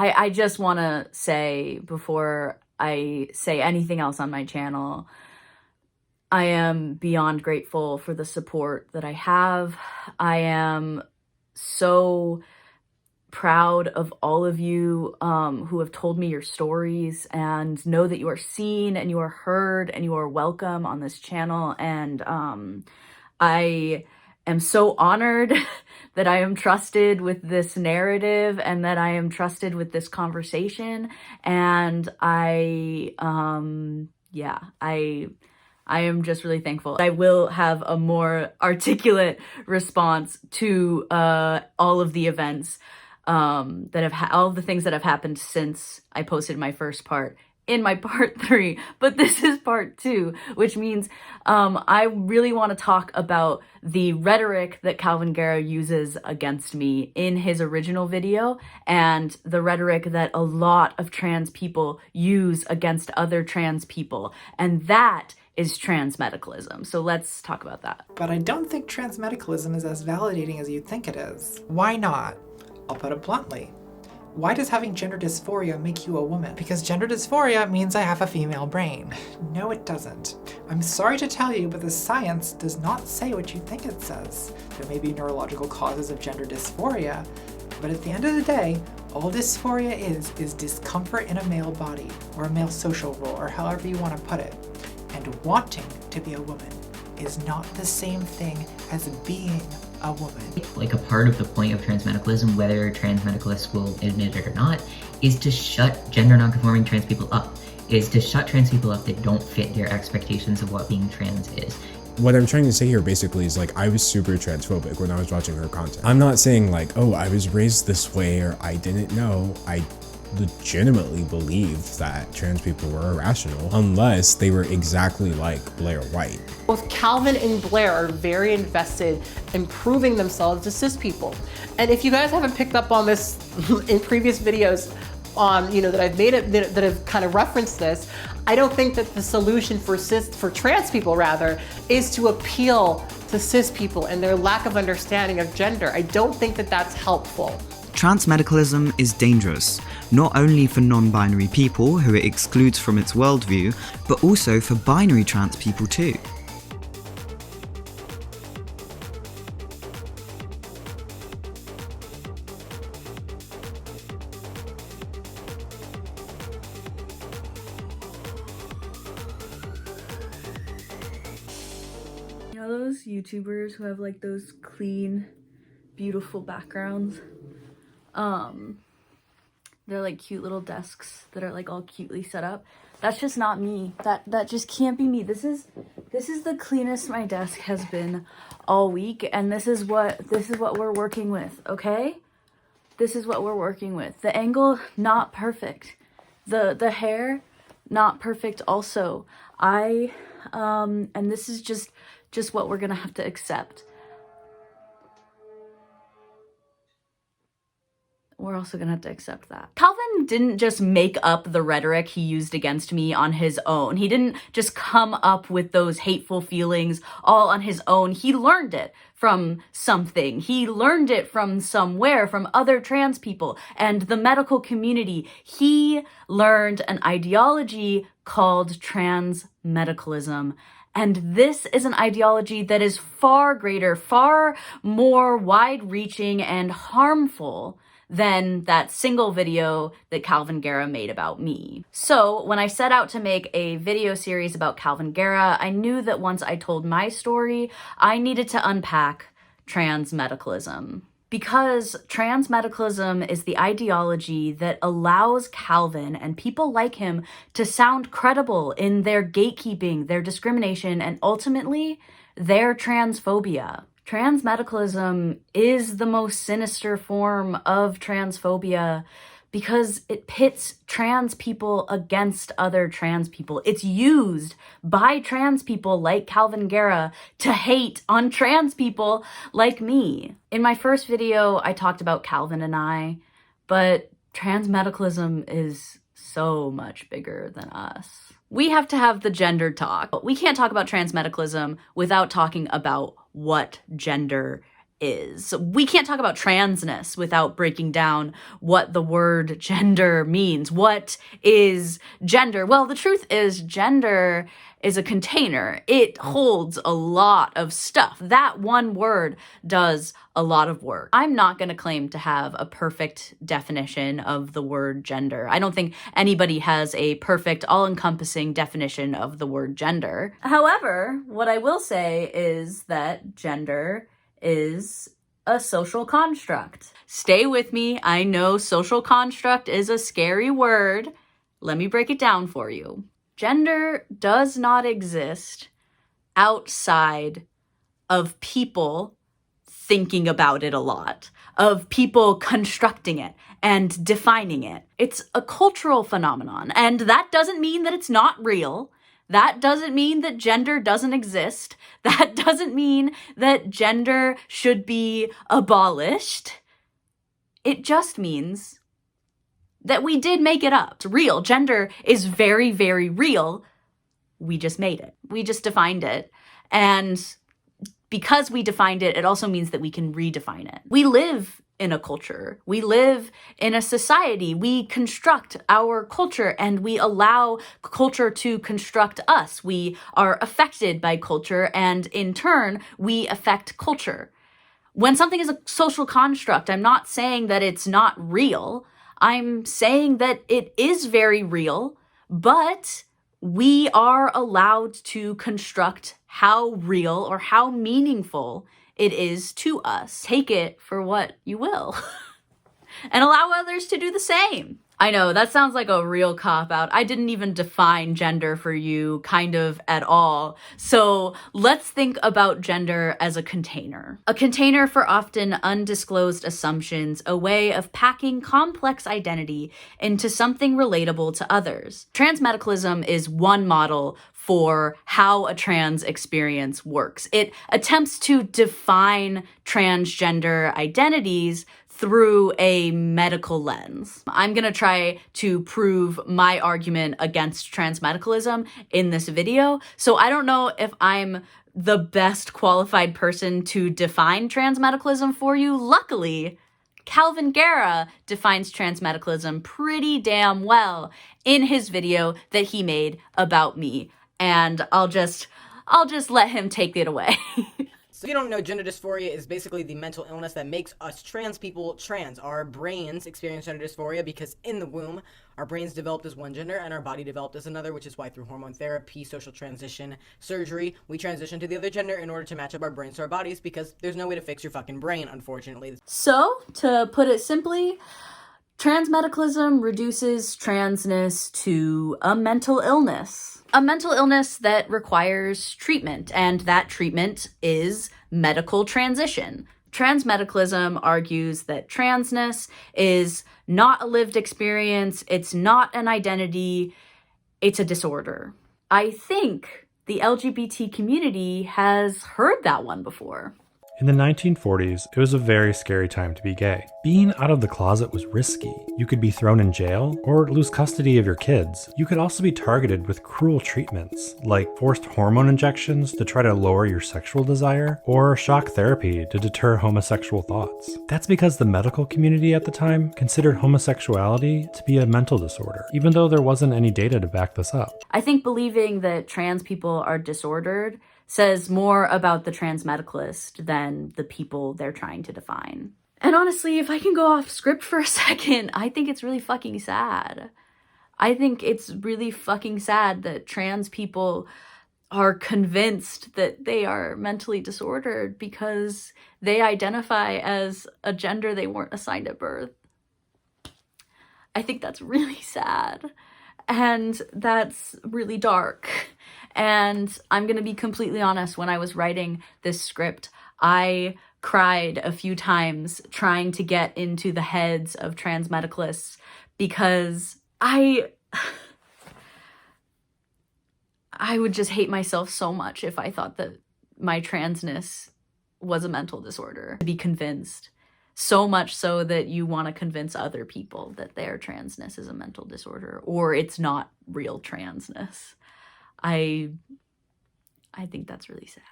I just want to say, before I say anything else on my channel, I am beyond grateful for the support that I have. I am so proud of all of you who have told me your stories, and know that you are seen and you are heard and you are welcome on this channel. And I am so honored that I am trusted with this narrative and that I am trusted with this conversation. And I am just really thankful. I will have a more articulate response to all of the events that have all of the things that have happened since I posted my first part in my part 3, but this is part 2, which means I really want to talk about the rhetoric that Calvin Guerra uses against me in his original video, and the rhetoric that a lot of trans people use against other trans people, and that is transmedicalism. So let's talk about that. But I don't think transmedicalism is as validating as you'd think it is. Why not? I'll put it bluntly. Why does having gender dysphoria make you a woman? Because gender dysphoria means I have a female brain. No, it doesn't. I'm sorry to tell you, but the science does not say what you think it says. There may be neurological causes of gender dysphoria, but at the end of the day, all dysphoria is discomfort in a male body, or a male social role, or however you want to put it. And wanting to be a woman is not the same thing as being a woman. Like, a part of the point of transmedicalism, whether transmedicalists will admit it or not, is to shut gender nonconforming trans people up. Is to shut trans people up that don't fit their expectations of what being trans is. What I'm trying to say here basically is, like, I was super transphobic when I was watching her content. I'm not saying like, oh, I was raised this way or I didn't know. I legitimately believed that trans people were irrational unless they were exactly like Blair White. Both Calvin and Blair are very invested in proving themselves to cis people. And if you guys haven't picked up on this in previous videos, that I've made it, that have kind of referenced this, I don't think that the solution for trans people rather is to appeal to cis people and their lack of understanding of gender. I don't think that that's helpful. Transmedicalism is dangerous, not only for non-binary people who it excludes from its worldview, but also for binary trans people too. You know those YouTubers who have like those clean, beautiful backgrounds? They're like cute little desks that are like all cutely set up. That's just not me. That just can't be me. This is the cleanest my desk has been all week, and this is what we're working with, okay? This is what we're working with. The angle, not perfect. The hair, not perfect also. And this is just what we're gonna have to accept. We're also gonna have to accept that. Calvin didn't just make up the rhetoric he used against me on his own. He didn't just come up with those hateful feelings all on his own. He learned it from something. He learned it from somewhere, from other trans people and the medical community. He learned an ideology called transmedicalism. And this is an ideology that is far greater, far more wide-reaching and harmful than that single video that Calvin Guerra made about me. So when I set out to make a video series about Calvin Guerra, I knew that once I told my story, I needed to unpack transmedicalism. Because transmedicalism is the ideology that allows Calvin and people like him to sound credible in their gatekeeping, their discrimination, and ultimately their transphobia. Transmedicalism is the most sinister form of transphobia because it pits trans people against other trans people. It's used by trans people like Calvin Guerra to hate on trans people like me. In my first video, I talked about Calvin and I, but transmedicalism is so much bigger than us. We have to have the gender talk. We can't talk about transmedicalism without talking about what gender is. We can't talk about transness without breaking down what the word gender means. What is gender? Well, the truth is gender is a container. It holds a lot of stuff. That one word does a lot of work. I'm not going to claim to have a perfect definition of the word gender. I don't think anybody has a perfect, all-encompassing definition of the word gender. However, what I will say is that gender is a social construct. Stay with me. I know social construct is a scary word. Let me break it down for you. Gender does not exist outside of people thinking about it a lot, of people constructing it and defining it. It's a cultural phenomenon, and that doesn't mean that it's not real. That doesn't mean that gender doesn't exist. That doesn't mean that gender should be abolished. It just means that we did make it up. It's real. Gender is very, very real. We just made it. We just defined it. And because we defined it, it also means that we can redefine it. We live in a culture. We live in a society. We construct our culture and we allow culture to construct us. We are affected by culture and in turn, we affect culture. When something is a social construct, I'm not saying that it's not real. I'm saying that it is very real, but we are allowed to construct how real or how meaningful it is to us. Take it for what you will and allow others to do the same. I know that sounds like a real cop-out. I didn't even define gender for you kind of at all. So let's think about gender as a container. A container for often undisclosed assumptions, a way of packing complex identity into something relatable to others. Transmedicalism is one model for how a trans experience works. It attempts to define transgender identities through a medical lens. I'm gonna try to prove my argument against transmedicalism in this video. So I don't know if I'm the best qualified person to define transmedicalism for you. Luckily, Calvin Guerra defines transmedicalism pretty damn well in his video that he made about me. And I'll just let him take it away. So if you don't know, gender dysphoria is basically the mental illness that makes us trans people trans. Our brains experience gender dysphoria because in the womb, our brains developed as one gender and our body developed as another, which is why through hormone therapy, social transition, surgery, we transition to the other gender in order to match up our brains to our bodies because there's no way to fix your fucking brain, unfortunately. So, to put it simply, transmedicalism reduces transness to a mental illness. A mental illness that requires treatment, and that treatment is medical transition. Transmedicalism argues that transness is not a lived experience, it's not an identity, it's a disorder. I think the LGBT community has heard that one before. In the 1940s, it was a very scary time to be gay. Being out of the closet was risky. You could be thrown in jail or lose custody of your kids. You could also be targeted with cruel treatments, like forced hormone injections to try to lower your sexual desire, or shock therapy to deter homosexual thoughts. That's because the medical community at the time considered homosexuality to be a mental disorder, even though there wasn't any data to back this up. I think believing that trans people are disordered says more about the transmedicalist than the people they're trying to define. And honestly, if I can go off script for a second, I think it's really fucking sad. I think it's really fucking sad that trans people are convinced that they are mentally disordered because they identify as a gender they weren't assigned at birth. I think that's really sad. And that's really dark. And I'm going to be completely honest, when I was writing this script, I cried a few times trying to get into the heads of transmedicalists because I would just hate myself so much if I thought that my transness was a mental disorder. To be convinced, so much so that you want to convince other people that their transness is a mental disorder or it's not real transness. I think that's really sad.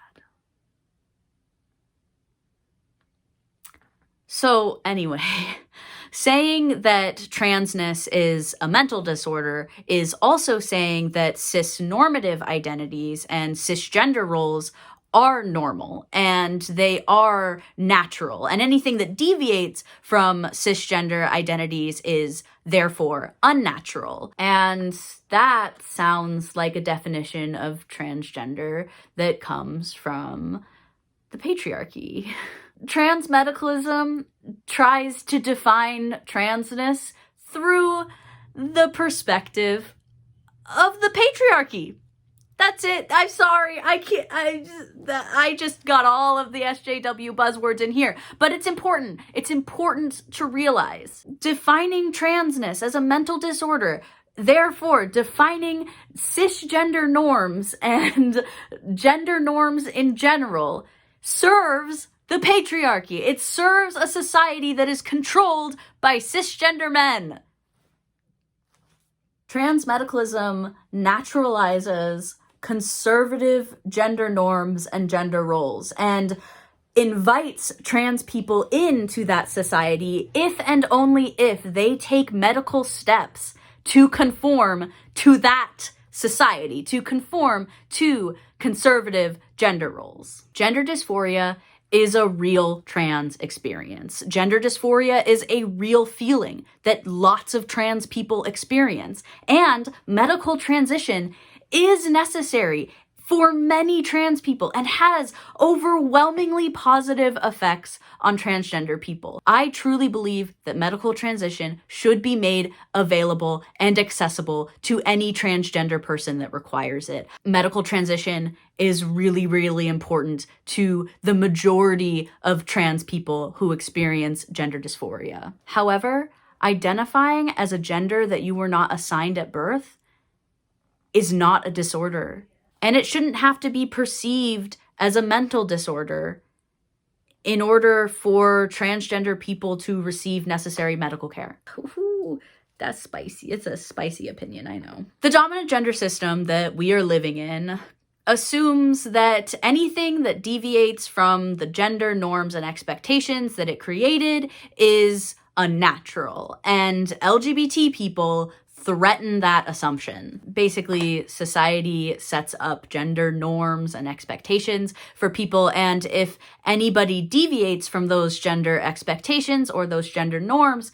So anyway, saying that transness is a mental disorder is also saying that cis-normative identities and cisgender roles are normal and they are natural, and anything that deviates from cisgender identities is therefore unnatural. And that sounds like a definition of transgender that comes from the patriarchy. Transmedicalism tries to define transness through the perspective of the patriarchy. That's it. I'm sorry. I just got all of the SJW buzzwords in here. But it's important. It's important to realize. Defining transness as a mental disorder, therefore defining cisgender norms and gender norms in general, serves the patriarchy. It serves a society that is controlled by cisgender men. Transmedicalism naturalizes conservative gender norms and gender roles and invites trans people into that society if and only if they take medical steps to conform to that society, to conform to conservative gender roles. Gender dysphoria is a real trans experience. Gender dysphoria is a real feeling that lots of trans people experience, and medical transition is necessary for many trans people and has overwhelmingly positive effects on transgender people. I truly believe that medical transition should be made available and accessible to any transgender person that requires it. Medical transition is really, really important to the majority of trans people who experience gender dysphoria. However, identifying as a gender that you were not assigned at birth is not a disorder. And it shouldn't have to be perceived as a mental disorder in order for transgender people to receive necessary medical care. Ooh, that's spicy. It's a spicy opinion, I know. The dominant gender system that we are living in assumes that anything that deviates from the gender norms and expectations that it created is unnatural, and LGBT people threaten that assumption. Basically, society sets up gender norms and expectations for people, and if anybody deviates from those gender expectations or those gender norms,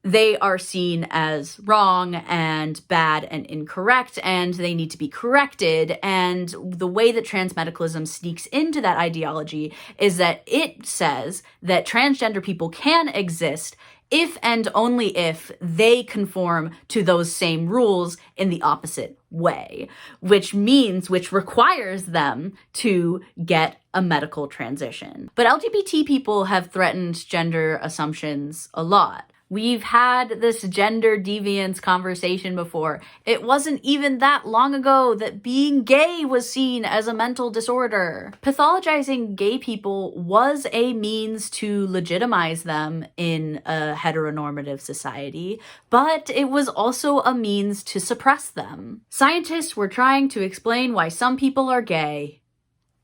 they are seen as wrong and bad and incorrect, and they need to be corrected. And the way that transmedicalism sneaks into that ideology is that it says that transgender people can exist if and only if they conform to those same rules in the opposite way, which requires them to get a medical transition. But LGBT people have threatened gender assumptions a lot. We've had this gender deviance conversation before. It wasn't even that long ago that being gay was seen as a mental disorder. Pathologizing gay people was a means to legitimize them in a heteronormative society, but it was also a means to suppress them. Scientists were trying to explain why some people are gay,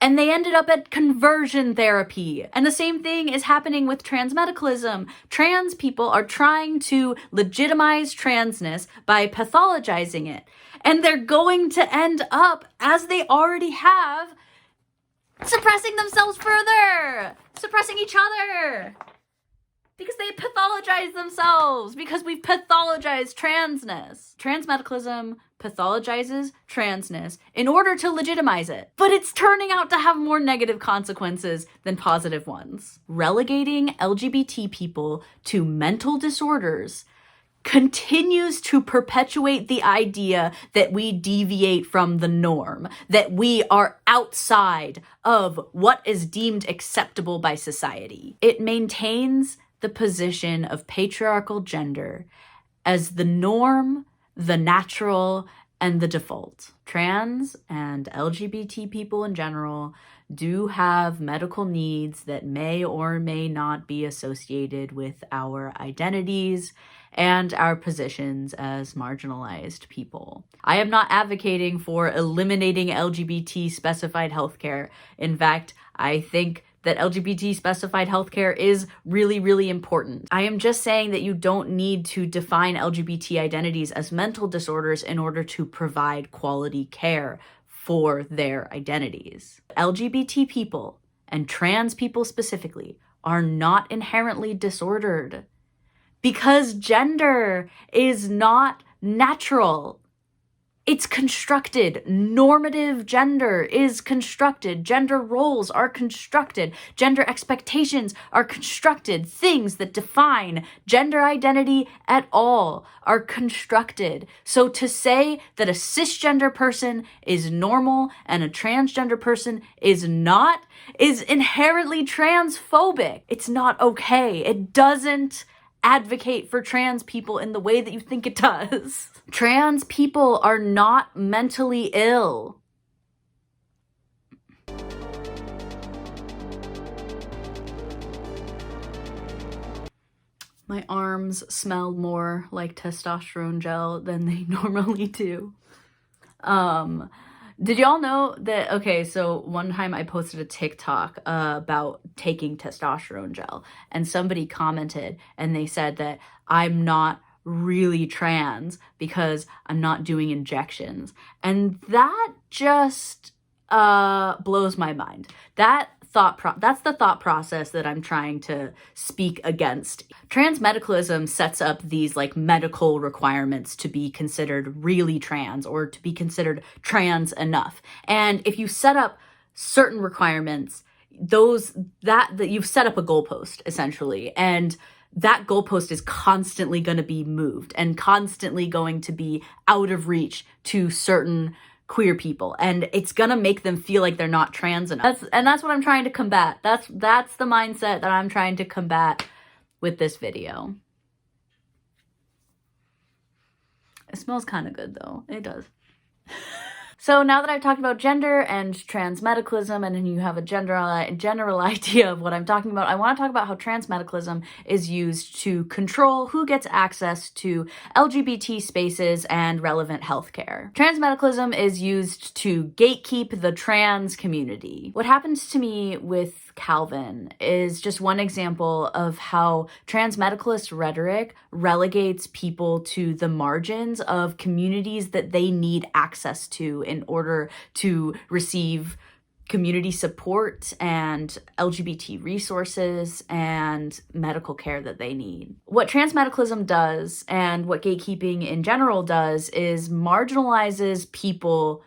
and they ended up at conversion therapy. And the same thing is happening with transmedicalism. Trans people are trying to legitimize transness by pathologizing it. And they're going to end up, as they already have, suppressing themselves further, suppressing each other. Because they pathologize themselves, because we've pathologized transness. Transmedicalism pathologizes transness in order to legitimize it. But it's turning out to have more negative consequences than positive ones. Relegating LGBT people to mental disorders continues to perpetuate the idea that we deviate from the norm, that we are outside of what is deemed acceptable by society. It maintains the position of patriarchal gender as the norm, the natural, and the default. Trans and LGBT people in general do have medical needs that may or may not be associated with our identities and our positions as marginalized people. I am not advocating for eliminating LGBT specified healthcare. In fact, I think that LGBT specified healthcare is really, really important. I am just saying that you don't need to define LGBT identities as mental disorders in order to provide quality care for their identities. LGBT people, and trans people specifically, are not inherently disordered because gender is not natural. It's constructed. Normative gender is constructed. Gender roles are constructed. Gender expectations are constructed. Things that define gender identity at all are constructed. So to say that a cisgender person is normal and a transgender person is not is inherently transphobic. It's not okay. It doesn't advocate for trans people in the way that you think it does. Trans people are not mentally ill. My arms smelled more like testosterone gel than they normally do. Did y'all know that, okay, so one time I posted a TikTok about taking testosterone gel, and somebody commented and they said that I'm not really trans because I'm not doing injections. And that just blows my mind. That's the thought process that I'm trying to speak against. Transmedicalism sets up these like medical requirements to be considered really trans or to be considered trans enough. And if you set up certain requirements, that you've set up a goalpost essentially, and that goalpost is constantly going to be moved and constantly going to be out of reach to certain queer people, and it's gonna make them feel like they're not trans enough. That's what I'm trying to combat. That's the mindset that I'm trying to combat with this video. It smells kind of good though. It does. So now that I've talked about gender and transmedicalism, and then you have a general idea of what I'm talking about, I want to talk about how transmedicalism is used to control who gets access to LGBT spaces and relevant healthcare. Transmedicalism is used to gatekeep the trans community. What happened to me with Calvin is just one example of how transmedicalist rhetoric relegates people to the margins of communities that they need access to in order to receive community support and LGBT resources and medical care that they need. What transmedicalism does, and what gatekeeping in general does, is marginalizes people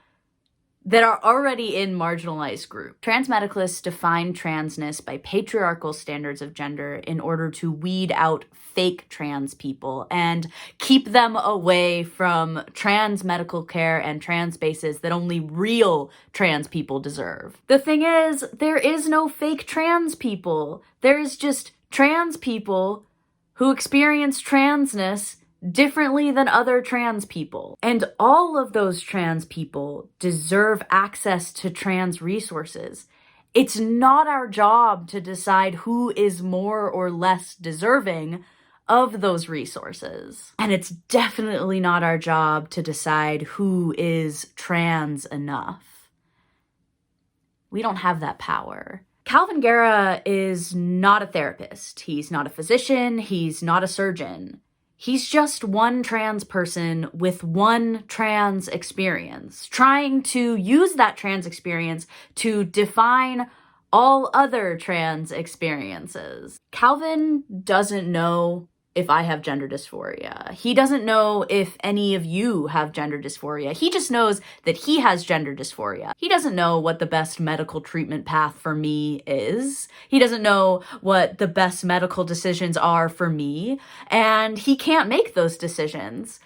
that are already in marginalized groups. Transmedicalists define transness by patriarchal standards of gender in order to weed out fake trans people and keep them away from trans medical care and trans spaces that only real trans people deserve. The thing is, there is no fake trans people. There's just trans people who experience transness differently than other trans people. And all of those trans people deserve access to trans resources. It's not our job to decide who is more or less deserving of those resources. And it's definitely not our job to decide who is trans enough. We don't have that power. Calvin Guerra is not a therapist. He's not a physician. He's not a surgeon. He's just one trans person with one trans experience, trying to use that trans experience to define all other trans experiences. Calvin doesn't know if I have gender dysphoria. He doesn't know if any of you have gender dysphoria. He just knows that he has gender dysphoria. He doesn't know what the best medical treatment path for me is. He doesn't know what the best medical decisions are for me, and he can't make those decisions.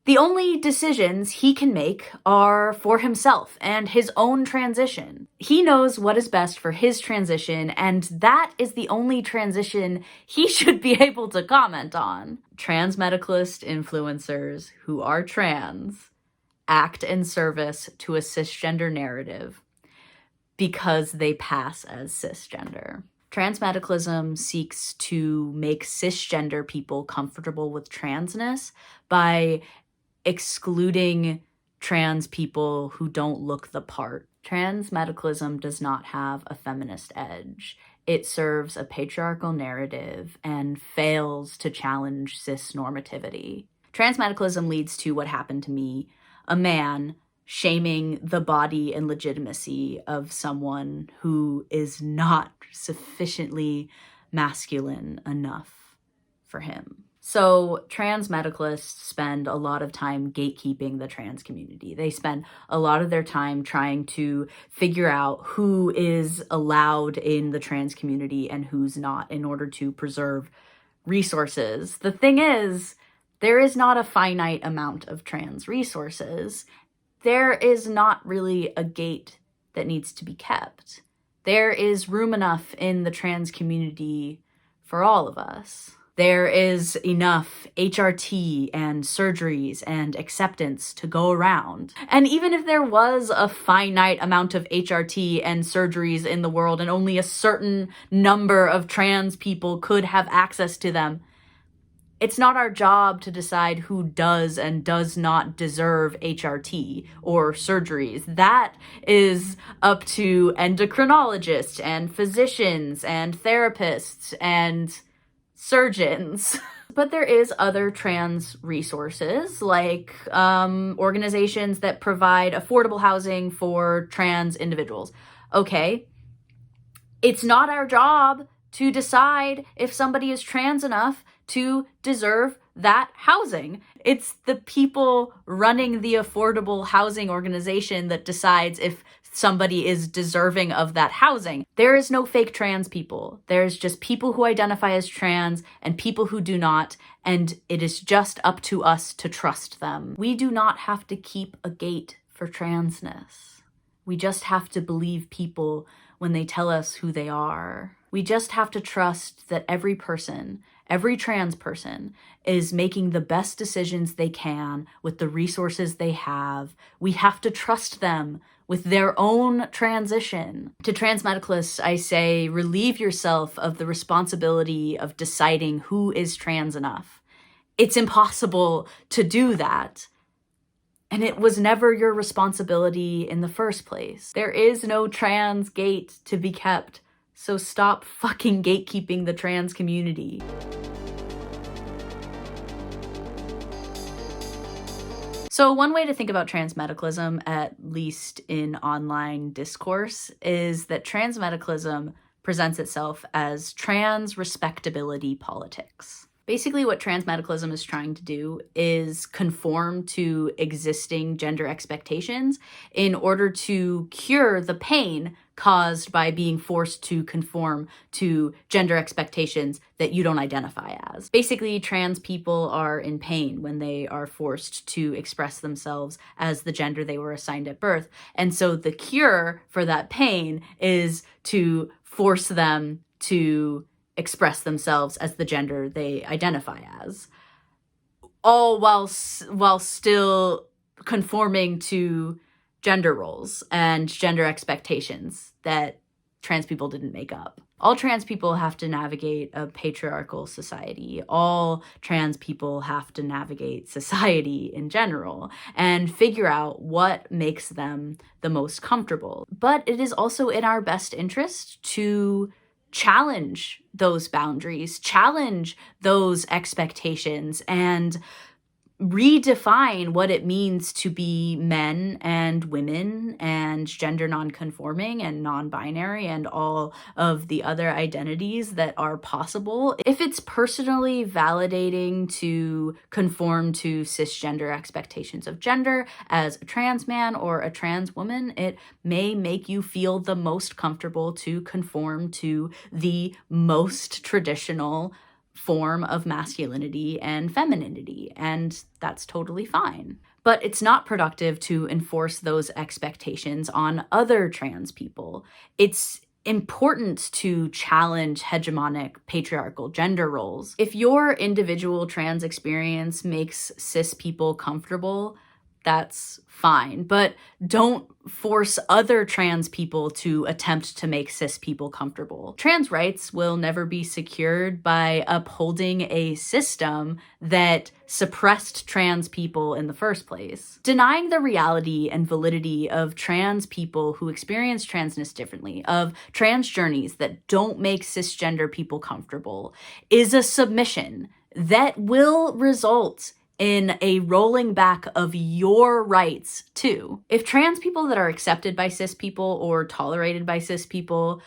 The only decisions he can make are for himself and his own transition. He knows what is best for his transition, and that is the only transition he should be able to comment on. Transmedicalist influencers who are trans act in service to a cisgender narrative because they pass as cisgender. Transmedicalism seeks to make cisgender people comfortable with transness by excluding trans people who don't look the part. Transmedicalism does not have a feminist edge. it serves a patriarchal narrative and fails to challenge cis normativity. Transmedicalism leads to what happened to me, a man shaming the body and legitimacy of someone who is not sufficiently masculine enough for him. So trans medicalists spend a lot of time gatekeeping the trans community. They spend a lot of their time trying to figure out who is allowed in the trans community and who's not in order to preserve resources. The thing is, there is not a finite amount of trans resources. There is not really a gate that needs to be kept. There is room enough in the trans community for all of us. There is enough HRT and surgeries and acceptance to go around. And even if there was a finite amount of HRT and surgeries in the world and only a certain number of trans people could have access to them, it's not our job to decide who does and does not deserve HRT or surgeries. That is up to endocrinologists and physicians and therapists and surgeons. But there is other trans resources, like organizations that provide affordable housing for trans individuals. Okay, it's not our job to decide if somebody is trans enough to deserve that housing. It's the people running the affordable housing organization that decides if somebody is deserving of that housing. There is no fake trans people. There's just people who identify as trans and people who do not, and it is just up to us to trust them. We do not have to keep a gate for transness. We just have to believe people when they tell us who they are. We just have to trust that every person, every trans person, is making the best decisions they can with the resources they have. We have to trust them with their own transition. To trans medicalists, I say, relieve yourself of the responsibility of deciding who is trans enough. It's impossible to do that. And it was never your responsibility in the first place. There is no trans gate to be kept. So stop fucking gatekeeping the trans community. So one way to think about transmedicalism, at least in online discourse, is that transmedicalism presents itself as trans respectability politics. Basically, what transmedicalism is trying to do is conform to existing gender expectations in order to cure the pain caused by being forced to conform to gender expectations that you don't identify as. Basically, trans people are in pain when they are forced to express themselves as the gender they were assigned at birth. And so the cure for that pain is to force them to express themselves as the gender they identify as, all while still conforming to gender roles and gender expectations that trans people didn't make up. All trans people have to navigate a patriarchal society. All trans people have to navigate society in general and figure out what makes them the most comfortable. But it is also in our best interest to challenge those boundaries, challenge those expectations, and redefine what it means to be men and women and gender nonconforming and non-binary and all of the other identities that are possible. If it's personally validating to conform to cisgender expectations of gender as a trans man or a trans woman, it may make you feel the most comfortable to conform to the most traditional form of masculinity and femininity, and that's totally fine. But it's not productive to enforce those expectations on other trans people. It's important to challenge hegemonic patriarchal gender roles. If your individual trans experience makes cis people comfortable, that's fine. But don't force other trans people to attempt to make cis people comfortable. Trans rights will never be secured by upholding a system that suppressed trans people in the first place. Denying the reality and validity of trans people who experience transness differently, of trans journeys that don't make cisgender people comfortable, is a submission that will result in a rolling back of your rights too. If trans people that are accepted by cis people or tolerated by cis people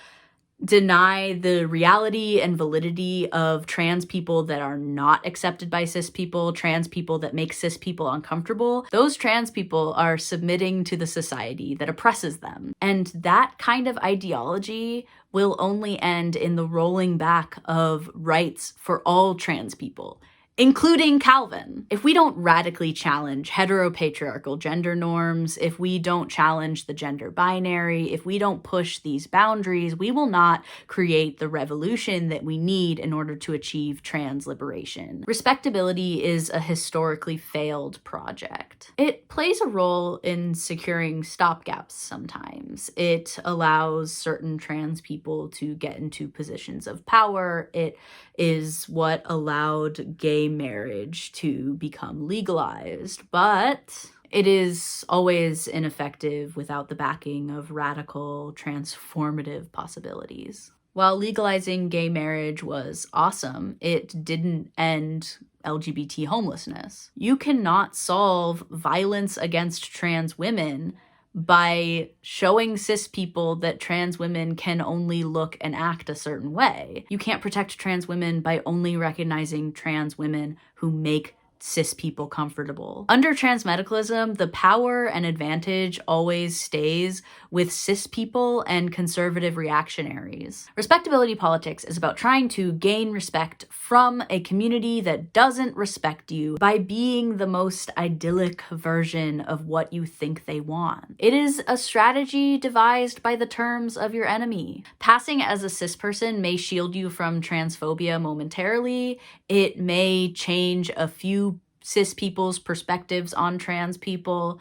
deny the reality and validity of trans people that are not accepted by cis people, trans people that make cis people uncomfortable, those trans people are submitting to the society that oppresses them. And that kind of ideology will only end in the rolling back of rights for all trans people, including Calvin. If we don't radically challenge heteropatriarchal gender norms, if we don't challenge the gender binary, if we don't push these boundaries, we will not create the revolution that we need in order to achieve trans liberation. Respectability is a historically failed project. It plays a role in securing stopgaps sometimes. It allows certain trans people to get into positions of power. It is what allowed gay marriage to become legalized, but it is always ineffective without the backing of radical, transformative possibilities. While legalizing gay marriage was awesome, it didn't end LGBT homelessness. You cannot solve violence against trans women by showing cis people that trans women can only look and act a certain way. You can't protect trans women by only recognizing trans women who make cis people comfortable. Under transmedicalism, the power and advantage always stays with cis people and conservative reactionaries. Respectability politics is about trying to gain respect from a community that doesn't respect you by being the most idyllic version of what you think they want. It is a strategy devised by the terms of your enemy. Passing as a cis person may shield you from transphobia momentarily. It may change a few cis people's perspectives on trans people,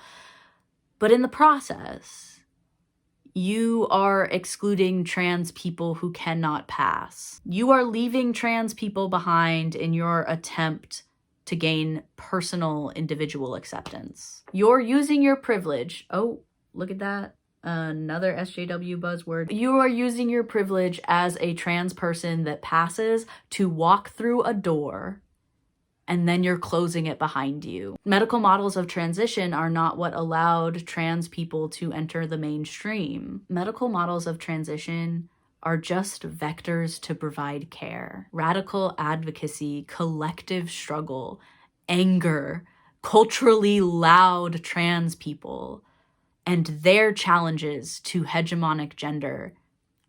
but in the process, you are excluding trans people who cannot pass. You are leaving trans people behind in your attempt to gain personal individual acceptance. You're using your privilege. Oh, look at that. Another SJW buzzword. You are using your privilege as a trans person that passes to walk through a door, and then you're closing it behind you. Medical models of transition are not what allowed trans people to enter the mainstream. Medical models of transition are just vectors to provide care. Radical advocacy, collective struggle, anger, culturally loud trans people, and their challenges to hegemonic gender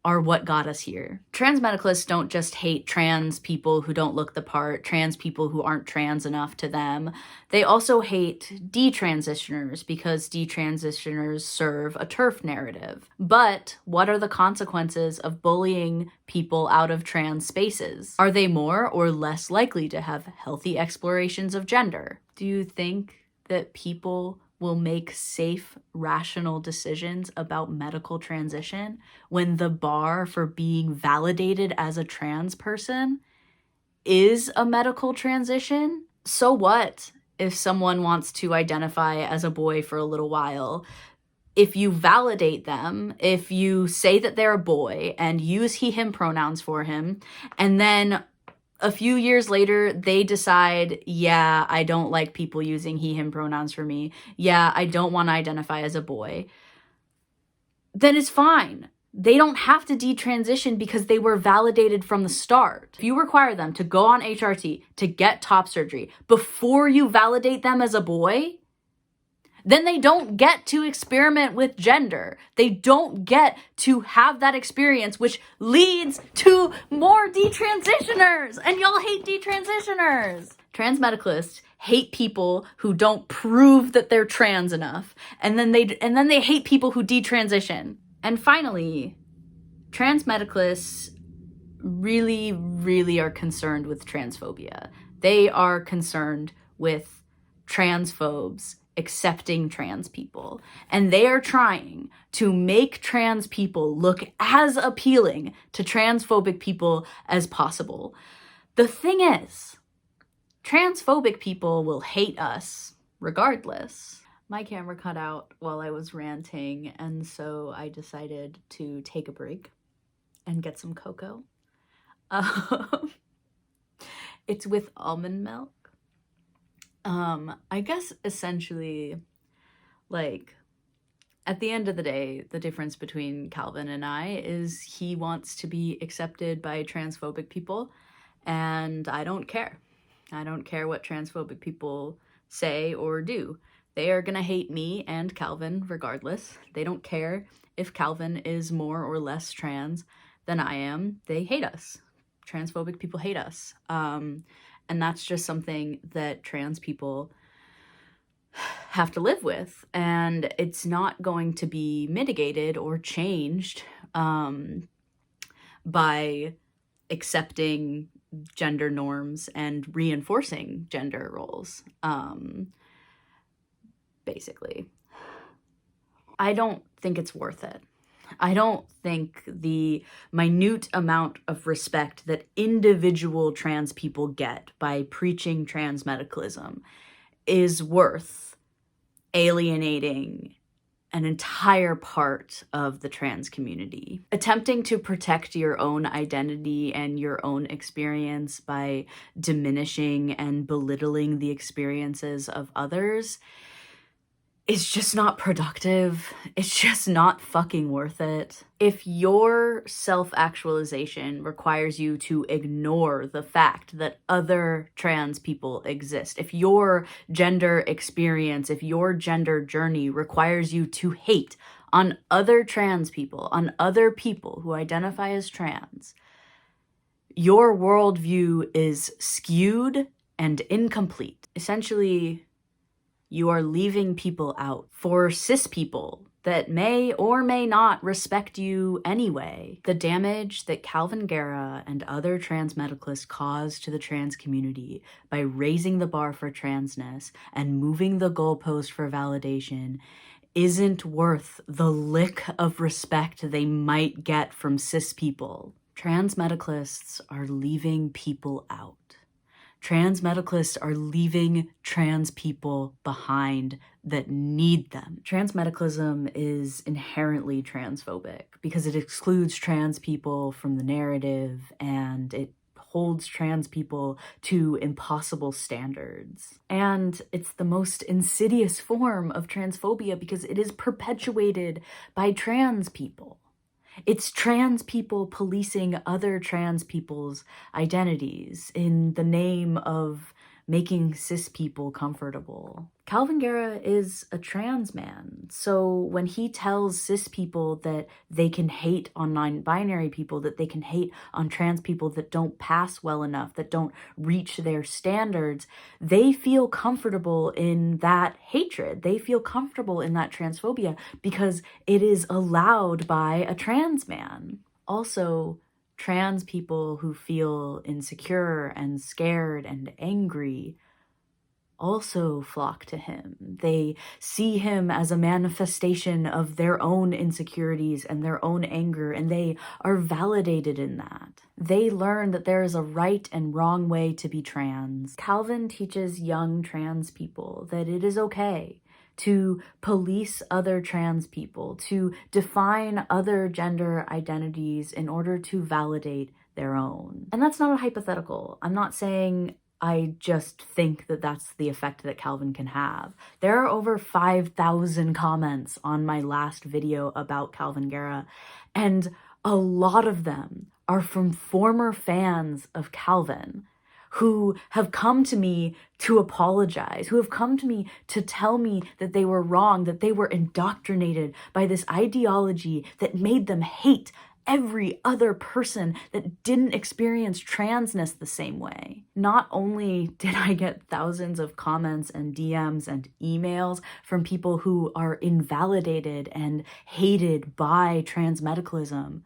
are what got us here. Transmedicalists don't just hate trans people who don't look the part, trans people who aren't trans enough to them. They also hate detransitioners because detransitioners serve a TERF narrative. But what are the consequences of bullying people out of trans spaces? Are they more or less likely to have healthy explorations of gender? Do you think that people will make safe, rational decisions about medical transition when the bar for being validated as a trans person is a medical transition? So what if someone wants to identify as a boy for a little while? If you validate them, if you say that they're a boy and use he, him pronouns for him, and then a few years later, they decide, yeah, I don't like people using he, him pronouns for me. Yeah, I don't want to identify as a boy. Then it's fine. They don't have to detransition because they were validated from the start. If you require them to go on HRT, to get top surgery, before you validate them as a boy, then they don't get to experiment with gender. They don't get to have that experience, which leads to more detransitioners. And y'all hate detransitioners. Transmedicalists hate people who don't prove that they're trans enough. And then they hate people who detransition. And finally, transmedicalists really, really are concerned with transphobia. They are concerned with transphobes accepting trans people, and they are trying to make trans people look as appealing to transphobic people as possible. The thing is, transphobic people will hate us regardless. My camera cut out while I was ranting, and so I decided to take a break and get some cocoa. It's with almond milk. I guess essentially, like, at the end of the day, the difference between Calvin and I is he wants to be accepted by transphobic people, and I don't care. I don't care what transphobic people say or do. They are gonna hate me and Calvin regardless. They don't care if Calvin is more or less trans than I am. They hate us. Transphobic people hate us. And that's just something that trans people have to live with. And it's not going to be mitigated or changed by accepting gender norms and reinforcing gender roles, basically. I don't think it's worth it. I don't think the minute amount of respect that individual trans people get by preaching transmedicalism is worth alienating an entire part of the trans community. Attempting to protect your own identity and your own experience by diminishing and belittling the experiences of others is just not productive. It's just not fucking worth it. If your self-actualization requires you to ignore the fact that other trans people exist, if your gender experience, if your gender journey requires you to hate on other trans people, on other people who identify as trans, your worldview is skewed and incomplete. Essentially, you are leaving people out for cis people that may or may not respect you anyway. The damage that Calvin Guerra and other trans medicalists cause to the trans community by raising the bar for transness and moving the goalpost for validation isn't worth the lick of respect they might get from cis people. Trans medicalists are leaving people out. Trans medicalists are leaving trans people behind that need them. Transmedicalism is inherently transphobic because it excludes trans people from the narrative and it holds trans people to impossible standards. And it's the most insidious form of transphobia because it is perpetuated by trans people. It's trans people policing other trans people's identities in the name of making cis people comfortable. Calvin Guerra is a trans man, so when he tells cis people that they can hate on non-binary people, that they can hate on trans people that don't pass well enough, that don't reach their standards, they feel comfortable in that hatred. They feel comfortable in that transphobia because it is allowed by a trans man. Also, trans people who feel insecure and scared and angry also flock to him. They see him as a manifestation of their own insecurities and their own anger, and they are validated in that. They learn that there is a right and wrong way to be trans. Calvin teaches young trans people that it is okay to police other trans people, to define other gender identities in order to validate their own. And that's not a hypothetical. I'm not saying I just think that that's the effect that Calvin can have. There are over 5,000 comments on my last video about Calvin Guerra, and a lot of them are from former fans of Calvin who have come to me to apologize, who have come to me to tell me that they were wrong, that they were indoctrinated by this ideology that made them hate every other person that didn't experience transness the same way. Not only did I get thousands of comments and DMs and emails from people who are invalidated and hated by transmedicalism,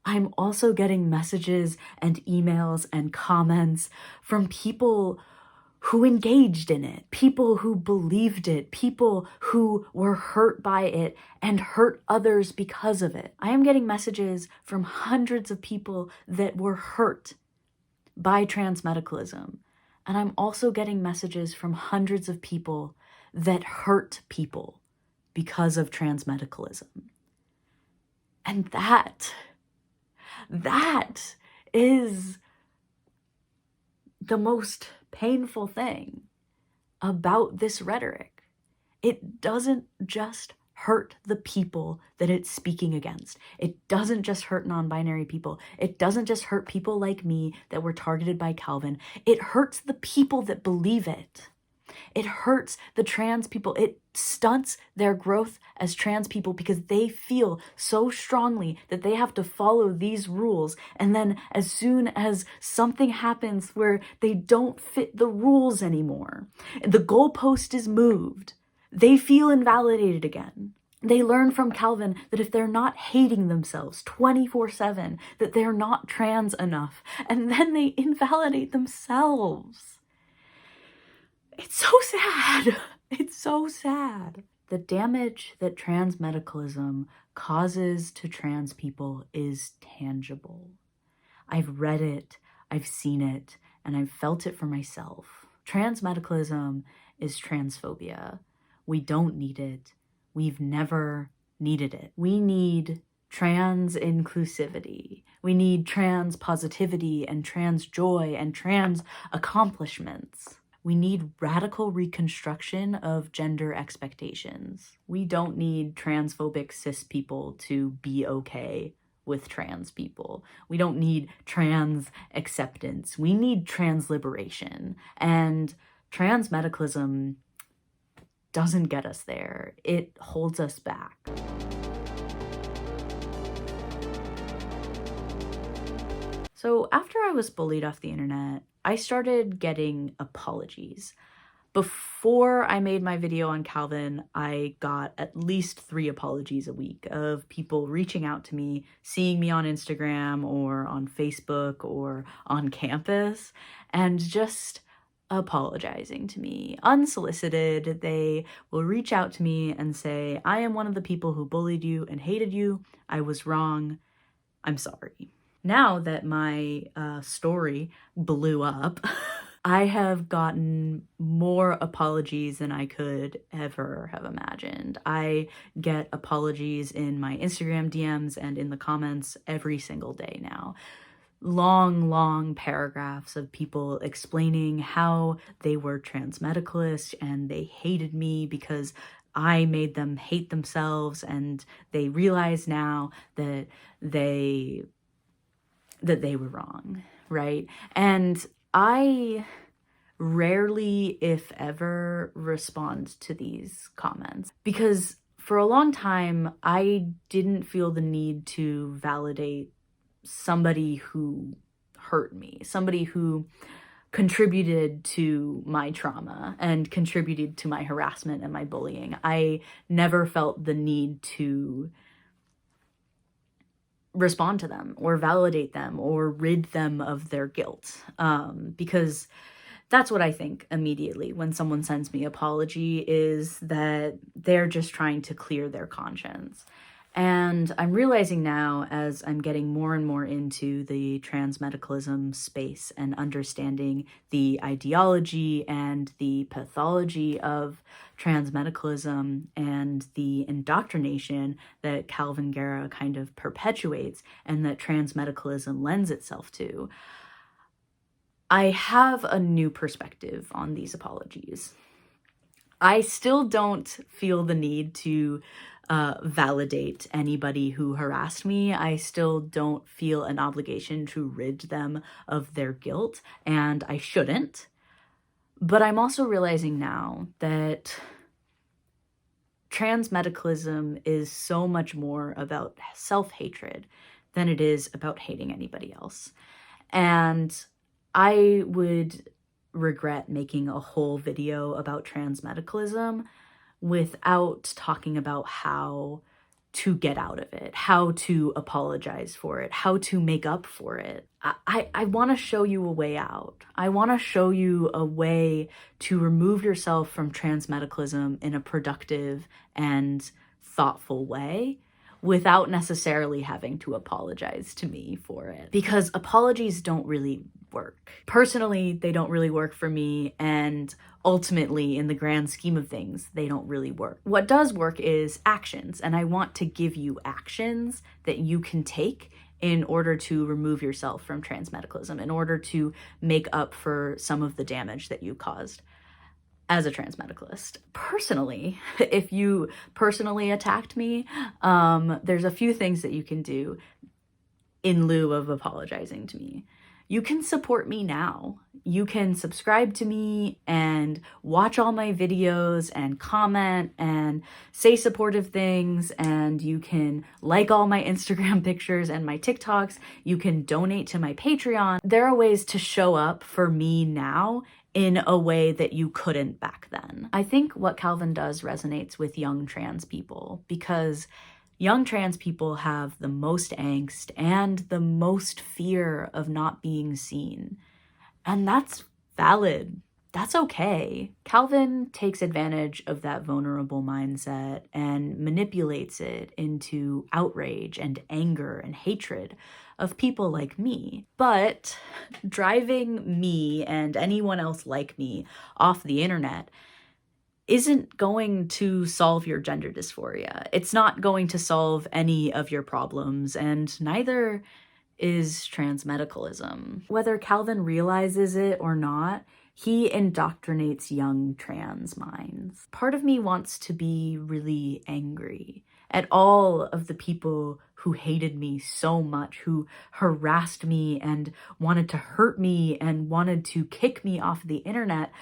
I'm also getting messages and emails and comments from people who engaged in it, people who believed it, people who were hurt by it and hurt others because of it. I am getting messages from hundreds of people that were hurt by transmedicalism. And I'm also getting messages from hundreds of people that hurt people because of transmedicalism. And that is the most painful thing about this rhetoric. It doesn't just hurt the people that it's speaking against. It doesn't just hurt non-binary people. It doesn't just hurt people like me that were targeted by Calvin. It hurts the people that believe it. It hurts the trans people. It stunts their growth as trans people because they feel so strongly that they have to follow these rules. And then as soon as something happens where they don't fit the rules anymore, the goalpost is moved, they feel invalidated again. They learn from Calvin that if they're not hating themselves 24/7, that they're not trans enough. And then they invalidate themselves. It's so sad. It's so sad. The damage that transmedicalism causes to trans people is tangible. I've read it, I've seen it, and I've felt it for myself. Transmedicalism is transphobia. We don't need it. We've never needed it. We need trans inclusivity. We need trans positivity and trans joy and trans accomplishments. We need radical reconstruction of gender expectations. We don't need transphobic cis people to be okay with trans people. We don't need trans acceptance. We need trans liberation. And transmedicalism doesn't get us there. It holds us back. So after I was bullied off the internet, I started getting apologies. Before I made my video on Calvin, I got at least 3 apologies a week of people reaching out to me, seeing me on Instagram or on Facebook or on campus, and just apologizing to me. Unsolicited, they will reach out to me and say, I am one of the people who bullied you and hated you. I was wrong. I'm sorry. Now that my story blew up, I have gotten more apologies than I could ever have imagined. I get apologies in my Instagram DMs and in the comments every single day now. Long paragraphs of people explaining how they were transmedicalists and they hated me because I made them hate themselves, and they realize now that they were wrong, right? And I rarely, if ever, respond to these comments because for a long time, I didn't feel the need to validate somebody who hurt me, somebody who contributed to my trauma and contributed to my harassment and my bullying. I never felt the need to respond to them or validate them or rid them of their guilt, because that's what I think immediately when someone sends me apology, is that they're just trying to clear their conscience. And I'm realizing now, as I'm getting more and more into the transmedicalism space and understanding the ideology and the pathology of transmedicalism and the indoctrination that Calvin Guerra kind of perpetuates and that transmedicalism lends itself to, I have a new perspective on these apologies. I still don't feel the need to validate anybody who harassed me. I still don't feel an obligation to rid them of their guilt, and I shouldn't. But I'm also realizing now that transmedicalism is so much more about self-hatred than it is about hating anybody else. And I would regret making a whole video about transmedicalism without talking about how to get out of it, how to apologize for it, how to make up for it. I want to show you a way out. I want to show you a way to remove yourself from transmedicalism in a productive and thoughtful way without necessarily having to apologize to me for it. Because apologies don't really work. Personally, they don't really work for me, and ultimately, in the grand scheme of things, they don't really work. What does work is actions, and I want to give you actions that you can take in order to remove yourself from transmedicalism, in order to make up for some of the damage that you caused as a transmedicalist. Personally, if you personally attacked me, there's a few things that you can do in lieu of apologizing to me. You can support me now. You can subscribe to me and watch all my videos and comment and say supportive things, and you can like all my Instagram pictures and my TikToks. You can donate to my Patreon. There are ways to show up for me now in a way that you couldn't back then. I think what Calvin does resonates with young trans people, because young trans people have the most angst and the most fear of not being seen. And that's valid. That's okay. Calvin takes advantage of that vulnerable mindset and manipulates it into outrage and anger and hatred of people like me. But driving me and anyone else like me off the internet isn't going to solve your gender dysphoria. It's not going to solve any of your problems, and neither is transmedicalism. Whether Calvin realizes it or not, he indoctrinates young trans minds. Part of me wants to be really angry at all of the people who hated me so much, who harassed me and wanted to hurt me and wanted to kick me off the internet.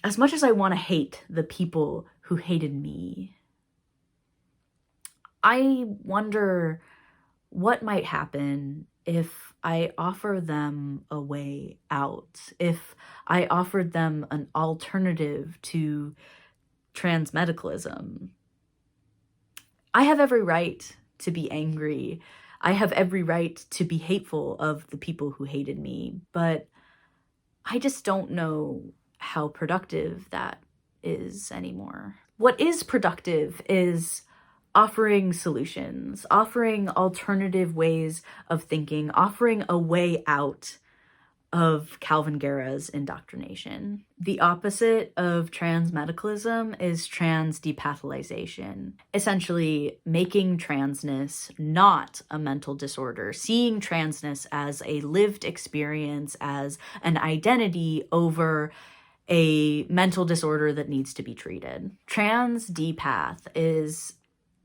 As much as I want to hate the people who hated me, I wonder what might happen if I offer them a way out, if I offered them an alternative to transmedicalism. I have every right to be angry. I have every right to be hateful of the people who hated me, but I just don't know how productive that is anymore. What is productive is offering solutions, offering alternative ways of thinking, offering a way out of Calvin Guerra's indoctrination. The opposite of transmedicalism is trans depatholization, essentially making transness not a mental disorder, seeing transness as a lived experience, as an identity over a mental disorder that needs to be treated. Trans depath is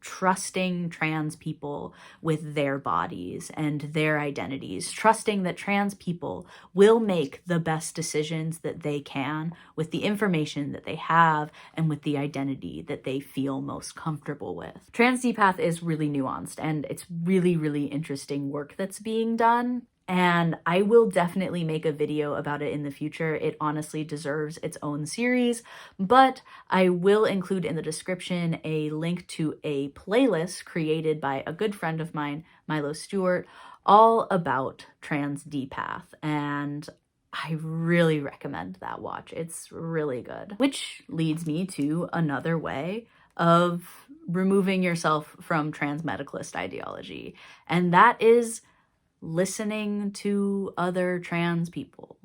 trusting trans people with their bodies and their identities, trusting that trans people will make the best decisions that they can with the information that they have and with the identity that they feel most comfortable with. Trans depath is really nuanced, and it's really, really interesting work that's being done. And I will definitely make a video about it in the future. It honestly deserves its own series, but I will include in the description a link to a playlist created by a good friend of mine, Milo Stewart, all about trans depath. And I really recommend that watch. It's really good. Which leads me to another way of removing yourself from transmedicalist ideology, and that is listening to other trans people,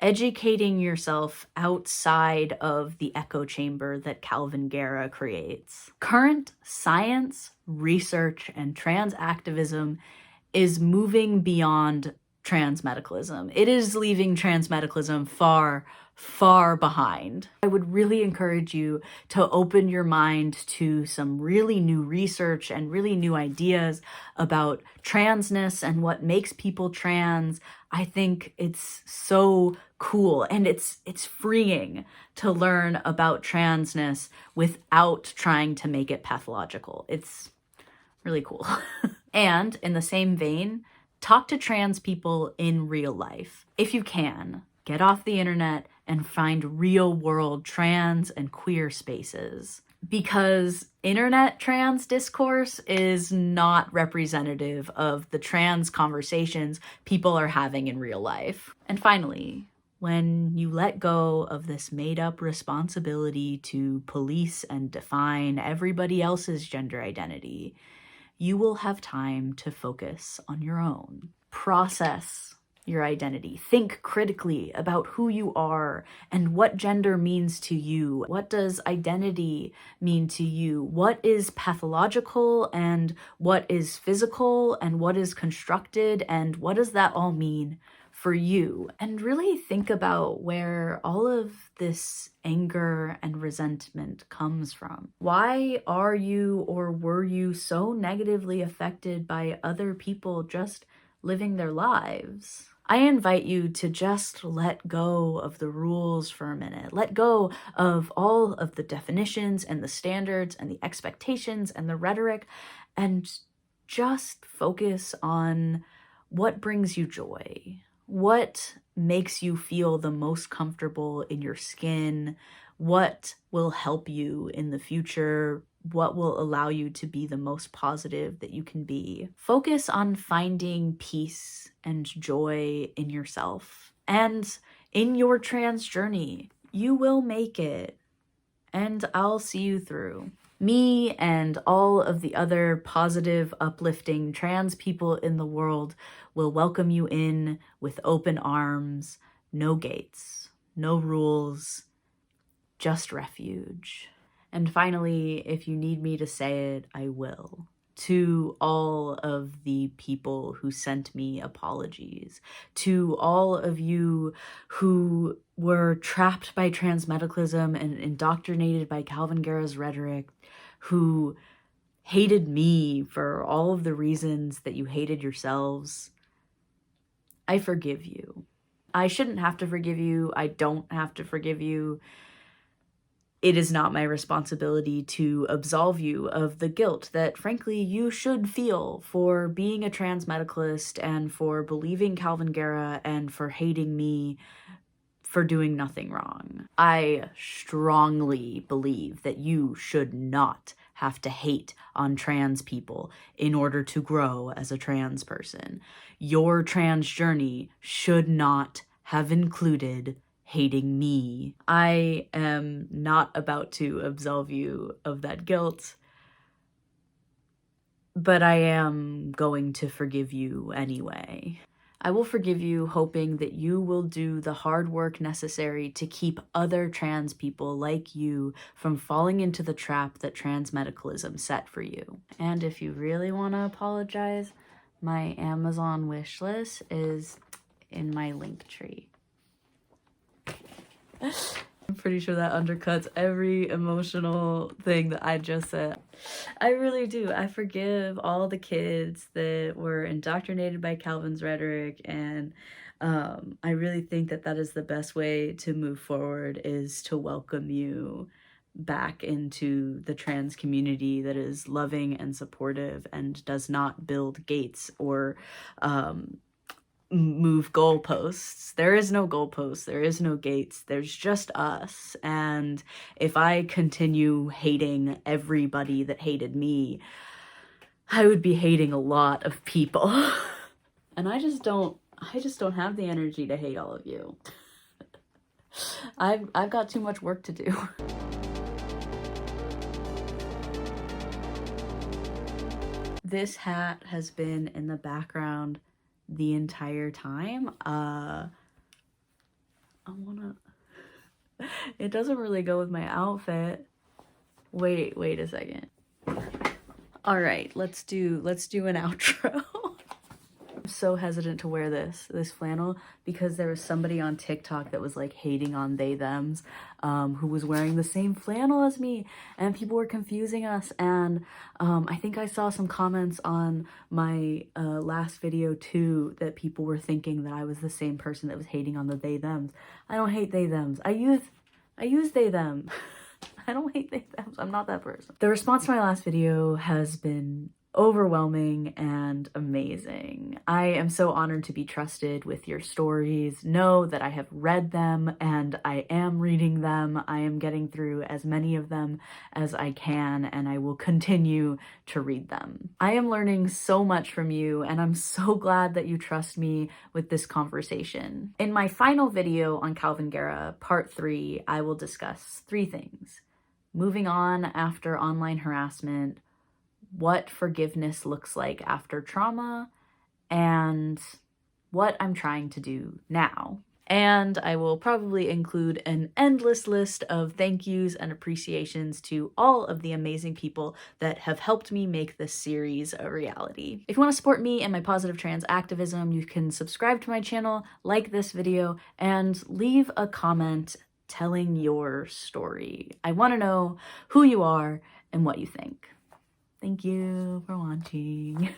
educating yourself outside of the echo chamber that Calvin Guerra creates. Current science, research, and trans activism is moving beyond transmedicalism. It is leaving transmedicalism far, far behind. I would really encourage you to open your mind to some really new research and really new ideas about transness and what makes people trans. I think it's so cool, and it's freeing to learn about transness without trying to make it pathological. It's really cool. And in the same vein, talk to trans people in real life. If you can, get off the internet and find real-world trans and queer spaces. because internet trans discourse is not representative of the trans conversations people are having in real life. And finally, when you let go of this made-up responsibility to police and define everybody else's gender identity, you will have time to focus on your own. Process your identity. Think critically about who you are and what gender means to you. What does identity mean to you? What is pathological and what is physical and what is constructed and what does that all mean for you? And really think about where all of this anger and resentment comes from. Why are you or were you so negatively affected by other people just living their lives? I invite you to just let go of the rules for a minute. Let go of all of the definitions and the standards and the expectations and the rhetoric, and just focus on what brings you joy. What makes you feel the most comfortable in your skin? What will help you in the future? What will allow you to be the most positive that you can be? Focus on finding peace and joy in yourself and in your trans journey. You will make it, and I'll see you through. Me and all of the other positive, uplifting trans people in the world will welcome you in with open arms, no gates, no rules, just refuge. And finally, if you need me to say it, I will. To all of the people who sent me apologies, to all of you who were trapped by transmedicalism and indoctrinated by Calvin Guerra's rhetoric, who hated me for all of the reasons that you hated yourselves, I forgive you. I shouldn't have to forgive you. I don't have to forgive you. It is not my responsibility to absolve you of the guilt that, frankly, you should feel for being a transmedicalist and for believing Calvin Guerra and for hating me for doing nothing wrong. I strongly believe that you should not have to hate on trans people in order to grow as a trans person. Your trans journey should not have included hating me. I am not about to absolve you of that guilt, but I am going to forgive you anyway. I will forgive you, hoping that you will do the hard work necessary to keep other trans people like you from falling into the trap that transmedicalism set for you. And if you really want to apologize, my Amazon wish list is in my link tree. I'm pretty sure that undercuts every emotional thing that I just said. I really do. I forgive all the kids that were indoctrinated by Calvin's rhetoric, and I really think that that is the best way to move forward, is to welcome you back into the trans community that is loving and supportive and does not build gates or move goalposts. There is no goalposts, there is no gates, there's just us. And if I continue hating everybody that hated me, I would be hating a lot of people. And I just don't have the energy to hate all of you. I've got too much work to do. This hat has been in the background the entire time. It doesn't really go with my outfit. Wait a second. All right, let's do an outro. I'm so hesitant to wear this flannel because there was somebody on TikTok that was like hating on they thems who was wearing the same flannel as me, and people were confusing us. And I think I saw some comments on my last video too that people were thinking that I was the same person that was hating on the they thems. I don't hate they thems. I use they them. I don't hate they thems. I'm not that person. The response to my last video has been overwhelming and amazing. I am so honored to be trusted with your stories. Know that I have read them and I am reading them. I am getting through as many of them as I can, and I will continue to read them. I am learning so much from you, and I'm so glad that you trust me with this conversation. In my final video on Calvin Guerra, part 3, I will discuss 3 things: moving on after online harassment, what forgiveness looks like after trauma, and what I'm trying to do now. And I will probably include an endless list of thank yous and appreciations to all of the amazing people that have helped me make this series a reality. If you want to support me and my positive trans activism, you can subscribe to my channel, like this video, and leave a comment telling your story. I want to know who you are and what you think. Thank you for watching.